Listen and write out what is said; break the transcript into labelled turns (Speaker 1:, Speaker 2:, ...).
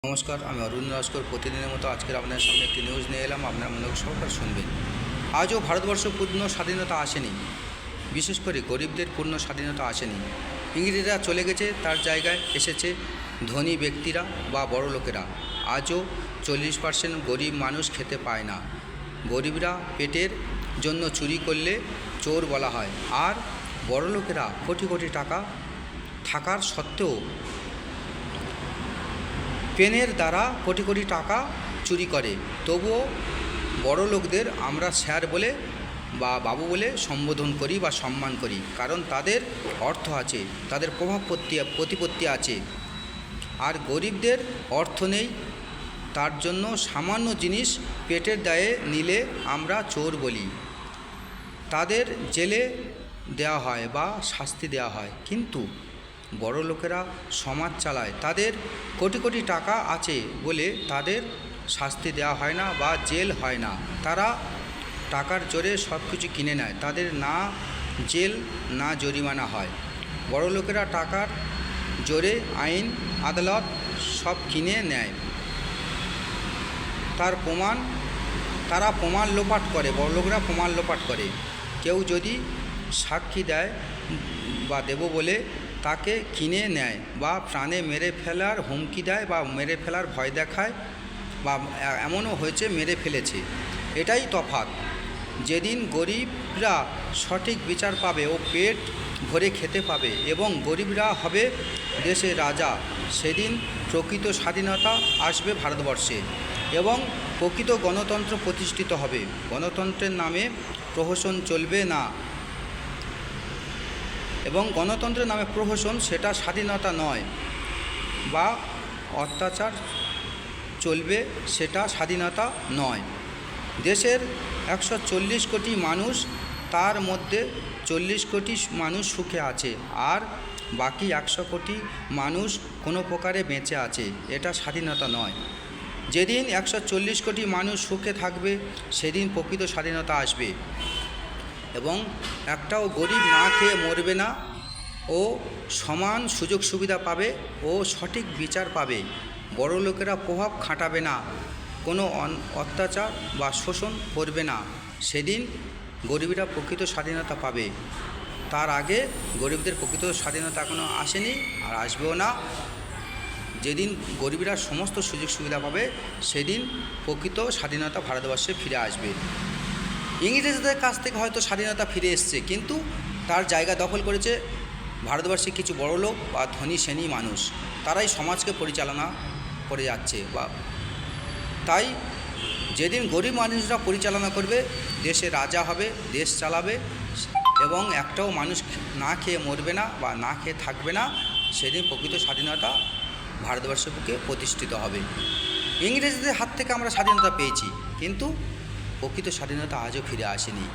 Speaker 1: নমস্কার, আমি অরুণ নস্কর। প্রতিদিনের মতো আজকের আপনাদের সামনে একটি নিউজ নিয়ে এলাম, আপনার মনে সরকার শুনবেন। আজও ভারতবর্ষ পূর্ণ স্বাধীনতা আসেনি, বিশেষ করে গরিবদের পূর্ণ স্বাধীনতা আসেনি। ইংরেজরা চলে গেছে, তার জায়গায় এসেছে ধনী ব্যক্তিরা বা বড় লোকেরা। আজও 40% গরিব মানুষ খেতে পায় না। গরিবরা পেটের জন্য চুরি করলে চোর বলা হয়, আর বড় লোকেরা কোটি কোটি টাকা থাকার সত্ত্বেও পেনের দ্বারা কোটি কোটি টাকা চুরি করে। তবুও বড় লোকদের আমরা স্যার বলে বা বাবু বলে সম্বোধন করি বা সম্মান করি, কারণ তাদের অর্থ আছে, তাদের প্রতিপত্তি আছে। আর গরিবদের অর্থ নেই, তার জন্য সামান্য জিনিস পেটের দায়ে নিলে আমরা চোর বলি। তাদের জেলে দেওয়া হয় বা শাস্তি দেওয়া হয়, কিন্তু বড় লোকেরা সমাজ চালায়। তাদের কোটি কোটি টাকা আছে বলে তাদের শাস্তি দেওয়া হয় না বা জেল হয় না। তারা টাকার জোরে সব কিছু কিনে নেয়, তাদের না জেল না জরিমানা হয়। বড় লোকেরা টাকার জোরে আইন আদালত সব কিনে নেয়। তারা প্রমাণ লোপাট করে, বড় লোকেরা প্রমাণ লোপাট করে। কেউ যদি সাক্ষী দেয় বা দেব বলে তাকে কিনে নেয় বা প্রাণে মেরে ফেলার হুমকি দেয় বা মেরে ফেলার ভয় দেখায়, বা এমনও হয়েছে মেরে ফেলেছে। এটাই তফাৎ। যেদিন গরিবরা সঠিক বিচার পাবে ও পেট ভরে খেতে পাবে এবং গরিবরা হবে দেশের রাজা, সেদিন প্রকৃত স্বাধীনতা আসবে ভারতবর্ষে এবং প্রকৃত গণতন্ত্র প্রতিষ্ঠিত হবে। গণতন্ত্রের নামে প্রহসন চলবে না, এবং গণতন্ত্রের নামে প্রহসন সেটা স্বাধীনতা নয়, বা অত্যাচার চলবে সেটা স্বাধীনতা নয়। দেশের 140 কোটি মানুষ, তার মধ্যে 40 কোটি মানুষ সুখে আছে, আর বাকি 100 কোটি মানুষ কোনো প্রকারে বেঁচে আছে। এটা স্বাধীনতা নয়। যেদিন 140 কোটি মানুষ সুখে থাকবে সেদিন প্রকৃত স্বাধীনতা আসবে এবং একটাও গরিব না খেয়ে মরবে না, ও সমান সুযোগ সুবিধা পাবে ও সঠিক বিচার পাবে। বড় লোকেরা প্রভাব খাটাবে না, কোনো অত্যাচার বা শোষণ করবে না। সেদিন গরিবরা প্রকৃত স্বাধীনতা পাবে। তার আগে গরিবদের প্রকৃত স্বাধীনতা এখনও আসেনি আর আসবেও না। যেদিন গরিবরা সমস্ত সুযোগ সুবিধা পাবে সেদিন প্রকৃত স্বাধীনতা ভারতবর্ষে ফিরে আসবে। ইংরেজদের কাছ থেকে হয়তো স্বাধীনতা ফিরে এসছে, কিন্তু তার জায়গা দখল করেছে ভারতবর্ষে কিছু বড় লোক বা ধনী শ্রেণী মানুষ। তারাই সমাজকে পরিচালনা করে যাচ্ছে। বা তাই যেদিন গরিব মানুষরা পরিচালনা করবে, দেশে রাজা হবে, দেশ চালাবে এবং একটাও মানুষ না খেয়ে মরবে না বা না খেয়ে থাকবে না, সেদিন প্রকৃত স্বাধীনতা ভারতবর্ষের বুকে প্রতিষ্ঠিত হবে। ইংরেজদের হাত থেকে আমরা স্বাধীনতা পেয়েছি, কিন্তু প্রকৃত স্বাধীনতা আজও ফিরে আসেনি।